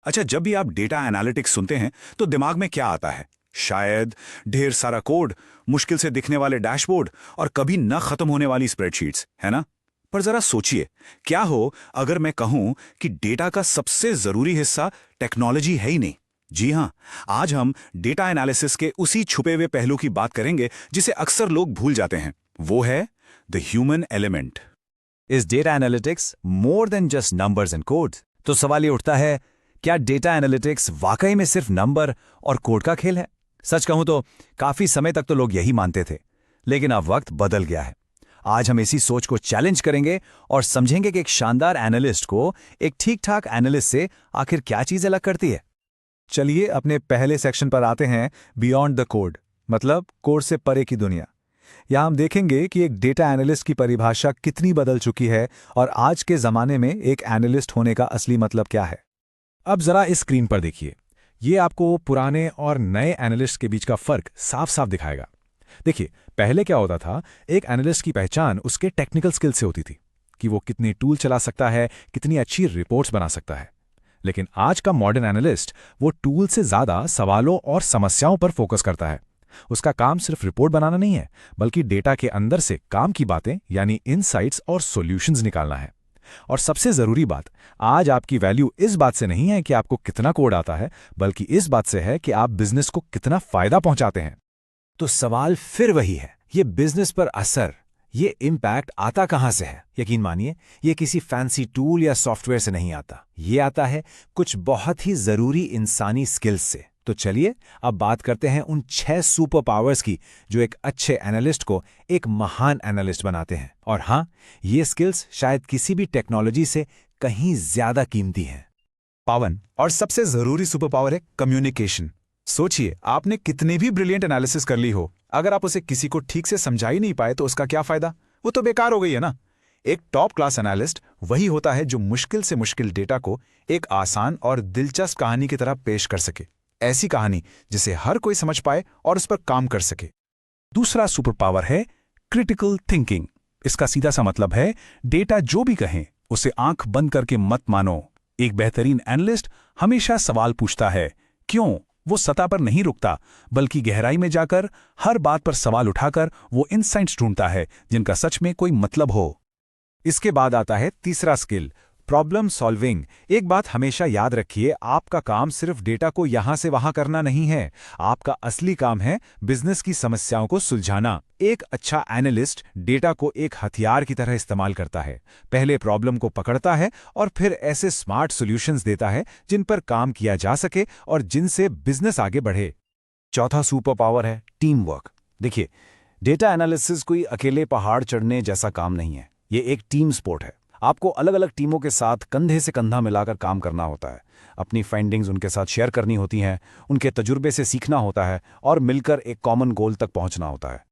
अच्छा, जब भी आप डेटा एनालिटिक्स सुनते हैं तो दिमाग में क्या आता है? शायद ढेर सारा कोड, मुश्किल से दिखने वाले डैशबोर्ड और कभी न खत्म होने वाली स्प्रेडशीट्स, है ना? पर जरा सोचिए, क्या हो अगर मैं कहूं कि डेटा का सबसे जरूरी हिस्सा टेक्नोलॉजी है ही नहीं? जी हां, आज हम डेटा एनालिसिस के उसी छुपे हुए पहलू की बात करेंगे जिसे अक्सर लोग भूल जाते हैं। वो है the human element. Is data analytics more than just numbers and codes? तो सवाल ये उठता है, क्या डेटा एनालिटिक्स वाकई में सिर्फ नंबर और कोड का खेल है? सच कहूं तो काफी समय तक तो लोग यही मानते थे, लेकिन अब वक्त बदल गया है। आज हम इसी सोच को चैलेंज करेंगे और समझेंगे कि एक शानदार एनालिस्ट को एक ठीक-ठाक एनालिस्ट से आखिर क्या चीज अलग करती है। चलिए अपने पहले सेक्शन पर आते हैं, बियॉन्ड द कोड, मतलब कोड से परे की दुनिया। यहाँ हम देखेंगे कि एक डेटा एनालिस्ट की परिभाषा कितनी बदल चुकी है और आज के ज़माने में एक एनालिस्ट होने का असली मतलब क्या है। अब जरा इस स्क्रीन पर देखिए, ये आपको पुराने और नए एनालिस्ट के बीच का फर्क साफ साफ दिखाएगा। देखिए, पहले क्या होता था, एक एनालिस्ट की पहचान उसके टेक्निकल स्किल से होती थी कि वो कितने टूल चला सकता है, कितनी अच्छी रिपोर्ट्स बना सकता है। लेकिन आज का मॉडर्न एनालिस्ट वो टूल से ज़्यादा सवालों और समस्याओं पर फोकस करता है। उसका काम सिर्फ रिपोर्ट बनाना नहीं है, बल्कि डेटा के अंदर से काम की बातें यानी इनसाइट्स और सॉल्यूशंस निकालना है। और सबसे जरूरी बात, आज आपकी वैल्यू इस बात से नहीं है कि आपको कितना कोड आता है, बल्कि इस बात से है कि आप बिजनेस को कितना फायदा पहुंचाते हैं। तो सवाल फिर वही है, ये बिजनेस पर असर, ये इम्पैक्ट आता कहां से है? यकीन मानिए, ये किसी फैंसी टूल या सॉफ्टवेयर से नहीं आता। ये आता है कुछ बहुत ही जरूरी इंसानी स्किल्स से। तो चलिए अब बात करते हैं उन 6 सुपर पावर्स की जो एक अच्छे एनालिस्ट को एक महान एनालिस्ट बनाते हैं। और हाँ, ये स्किल्स शायद किसी भी टेक्नोलॉजी से कहीं ज्यादा कीमती हैं। पावन, और सबसे जरूरी सुपर पावर है कम्युनिकेशन। सोचिए, आपने कितने भी ब्रिलियंट एनालिसिस कर ली हो, अगर आप उसे किसी को ठीक से समझा ही नहीं पाए तो उसका क्या फायदा? वो तो बेकार हो गई है ना। एक टॉप क्लास एनालिस्ट वही होता है जो मुश्किल से मुश्किल डेटा को एक आसान और दिलचस्प कहानी की तरह पेश कर सके। ऐसी कहानी जिसे हर कोई समझ पाए और उस पर काम कर सके। दूसरा सुपर पावर है क्रिटिकल थिंकिंग। इसका सीधा सा मतलब है, डेटा जो भी कहें उसे आंख बंद करके मत मानो। एक बेहतरीन एनालिस्ट हमेशा सवाल पूछता है, क्यों? वो सतह पर नहीं रुकता, बल्कि गहराई में जाकर हर बात पर सवाल उठाकर वो इनसाइट्स ढूंढता है जिनका सच में कोई मतलब हो। इसके बाद आता है तीसरा स्किल, प्रॉब्लम सॉल्विंग। एक बात हमेशा याद रखिए, आपका काम सिर्फ डेटा को यहां से वहां करना नहीं है। आपका असली काम है बिजनेस की समस्याओं को सुलझाना। एक अच्छा एनालिस्ट डेटा को एक हथियार की तरह इस्तेमाल करता है। पहले प्रॉब्लम को पकड़ता है और फिर ऐसे स्मार्ट सॉल्यूशंस देता है जिन पर काम किया जा सके और जिनसे बिजनेस आगे बढ़े। चौथा सुपर पावर है टीम वर्क। देखिए, डेटा एनालिसिस कोई अकेले पहाड़ चढ़ने जैसा काम नहीं है। ये एक टीम स्पोर्ट है। आपको अलग अलग टीमों के साथ कंधे से कंधा मिलाकर काम करना होता है। अपनी फाइंडिंग्स उनके साथ शेयर करनी होती हैं, उनके तजुर्बे से सीखना होता है और मिलकर एक कॉमन गोल तक पहुंचना होता है।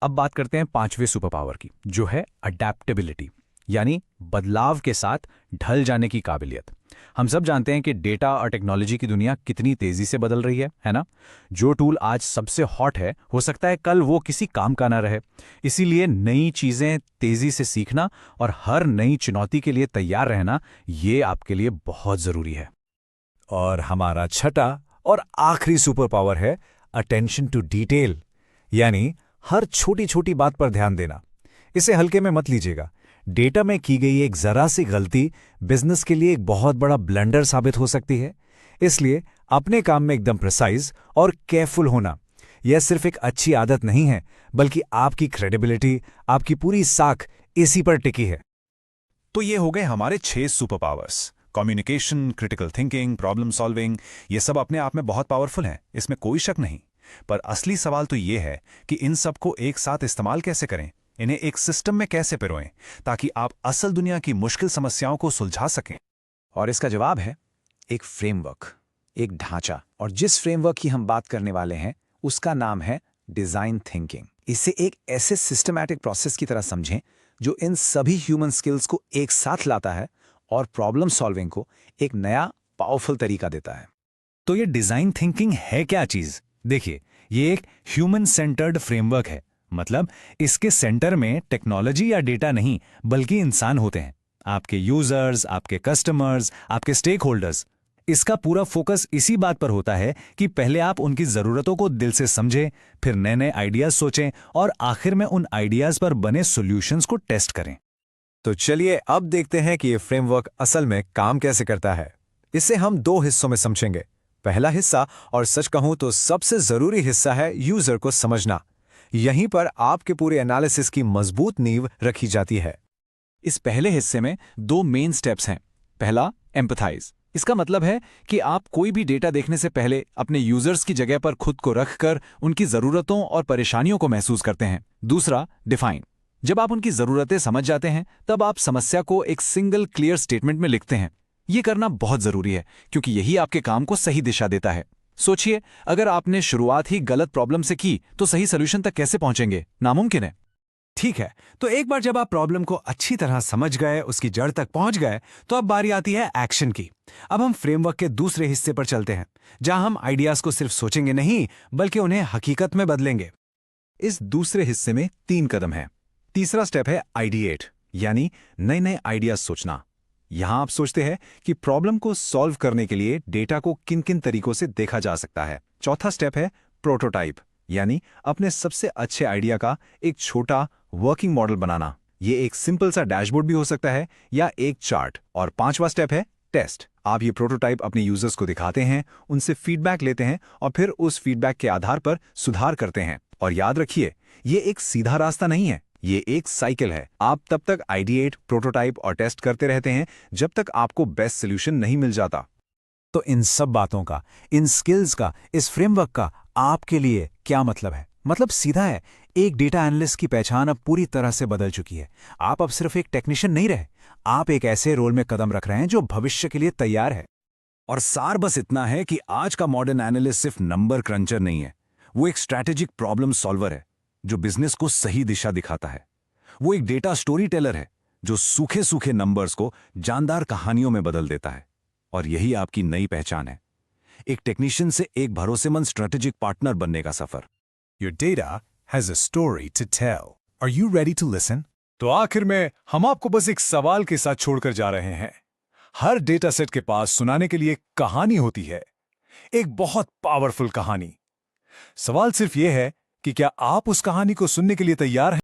अब बात करते हैं पांचवें सुपर पावर की, जो है अडैप्टेबिलिटी, यानी बदलाव के साथ ढल जाने की काबिलियत। हम सब जानते हैं कि डेटा और टेक्नोलॉजी की दुनिया कितनी तेजी से बदल रही है ना? जो टूल आज सबसे हॉट है, हो सकता है कल वो किसी काम का ना रहे। इसीलिए नई चीजें तेजी से सीखना और हर नई चुनौती के लिए तैयार रहना, ये आपके लिए बहुत जरूरी है। और हमारा छठा और आखिरी सुपर पावर है अटेंशन टू डिटेल, यानी हर छोटी छोटी बात पर ध्यान देना। इसे हल्के में मत लीजिएगा। डेटा में की गई एक जरा सी गलती बिजनेस के लिए एक बहुत बड़ा ब्लंडर साबित हो सकती है। इसलिए अपने काम में एकदम प्रिसाइज और केयरफुल होना, यह सिर्फ एक अच्छी आदत नहीं है, बल्कि आपकी क्रेडिबिलिटी, आपकी पूरी साख इसी पर टिकी है। तो ये हो गए हमारे 6 super powers. Communication, critical thinking, problem solving, ये सब अपने आप में बहुत पावरफुल हैं, इसमें कोई शक नहीं। पर असली सवाल तो ये है कि इन सब को एक साथ इस्तेमाल कैसे करें, इन्हें एक सिस्टम में कैसे पिरोएं, ताकि आप असल दुनिया की मुश्किल समस्याओं को सुलझा सकें। और इसका जवाब है एक फ्रेमवर्क, एक ढांचा। और जिस फ्रेमवर्क की हम बात करने वाले हैं उसका नाम है डिजाइन थिंकिंग। इसे एक ऐसे सिस्टमैटिक प्रोसेस की तरह समझें जो इन सभी ह्यूमन स्किल्स को एक साथ लाता है और प्रॉब्लम सॉल्विंग को एक नया पावरफुल तरीका देता है। तो ये डिजाइन थिंकिंग है क्या चीज? देखिए, ये एक ह्यूमन सेंटर्ड फ्रेमवर्क है। मतलब इसके सेंटर में टेक्नोलॉजी या डेटा नहीं, बल्कि इंसान होते हैं। आपके यूजर्स, आपके कस्टमर्स, आपके स्टेक होल्डर्स। इसका पूरा फोकस इसी बात पर होता है कि पहले आप उनकी ज़रूरतों को दिल से समझें, फिर नए नए आइडियाज़ सोचें और आखिर में उन आइडियाज़ पर बने सॉल्यूशंस को टेस्ट करें। तो चलिए अब देखते हैं कि ये फ्रेमवर्क असल में काम कैसे करता है। इसे हम 2 हिस्सों में समझेंगे। पहला हिस्सा, और सच कहूं तो सबसे जरूरी हिस्सा, है यूजर को समझना। यहीं पर आपके पूरे एनालिसिस की मजबूत नींव रखी जाती है। इस पहले हिस्से में 2 मेन स्टेप्स हैं। पहला, एम्पथाइज। इसका मतलब है कि आप कोई भी डेटा देखने से पहले अपने यूजर्स की जगह पर खुद को रखकर उनकी ज़रूरतों और परेशानियों को महसूस करते हैं। दूसरा, डिफाइन। जब आप उनकी ज़रूरतें समझ जाते हैं तब आप समस्या को एक सिंगल क्लियर स्टेटमेंट में लिखते हैं। ये करना बहुत ज़रूरी है क्योंकि यही आपके काम को सही दिशा देता है। सोचिए, अगर आपने शुरुआत ही गलत प्रॉब्लम से की तो सही सोल्यूशन तक कैसे पहुंचेंगे? नामुमकिन है। ठीक है, तो एक बार जब आप प्रॉब्लम को अच्छी तरह समझ गए, उसकी जड़ तक पहुंच गए, तो अब बारी आती है एक्शन की। अब हम फ्रेमवर्क के दूसरे हिस्से पर चलते हैं, जहां हम आइडियाज को सिर्फ सोचेंगे नहीं, बल्कि उन्हें हकीकत में बदलेंगे। इस दूसरे हिस्से में 3 कदम हैं। तीसरा स्टेप है आइडिएट, यानी नए नए आइडियाज सोचना। यहां आप सोचते हैं कि प्रॉब्लम को सॉल्व करने के लिए डेटा को किन किन तरीकों से देखा जा सकता है। चौथा स्टेप है प्रोटोटाइप, यानी अपने सबसे अच्छे आइडिया का एक छोटा वर्किंग मॉडल बनाना। ये एक सिंपल सा डैशबोर्ड भी हो सकता है या एक चार्ट। और 5वां स्टेप है टेस्ट। आप ये प्रोटोटाइप अपने यूजर्स को दिखाते हैं, उनसे फीडबैक लेते हैं और फिर उस फीडबैक के आधार पर सुधार करते हैं। और याद रखिए, ये एक सीधा रास्ता नहीं है, ये एक साइकिल है। आप तब तक आइडिएट, प्रोटोटाइप और टेस्ट करते रहते हैं जब तक आपको बेस्ट सोल्यूशन नहीं मिल जाता। तो इन सब बातों का, इन स्किल्स का, इस फ्रेमवर्क का आपके लिए क्या मतलब है? मतलब सीधा है, एक डेटा एनालिस्ट की पहचान अब पूरी तरह से बदल चुकी है। आप अब सिर्फ एक टेक्नीशियन नहीं रहे, आप एक ऐसे रोल में कदम रख रहे हैं जो भविष्य के लिए तैयार है। और सार बस इतना है कि आज का मॉडर्न एनालिस्ट सिर्फ नंबर क्रंचर नहीं है, वो एक स्ट्रैटेजिक प्रॉब्लम सॉल्वर है जो बिजनेस को सही दिशा दिखाता है। वो एक डेटा स्टोरी टेलर है जो सूखे सूखे नंबर्स को जानदार कहानियों में बदल देता है। और यही आपकी नई पहचान है, एक टेक्नीशियन से एक भरोसेमंद स्ट्रैटेजिक पार्टनर बनने का सफर। Your data has a story to tell. Are you ready to listen? तो आखिर में हम आपको बस एक सवाल के साथ छोड़कर जा रहे हैं। हर डेटा सेट के पास सुनाने के लिए एक कहानी होती है, एक बहुत पावरफुल कहानी। सवाल सिर्फ यह है कि क्या आप उस कहानी को सुनने के लिए तैयार हैं?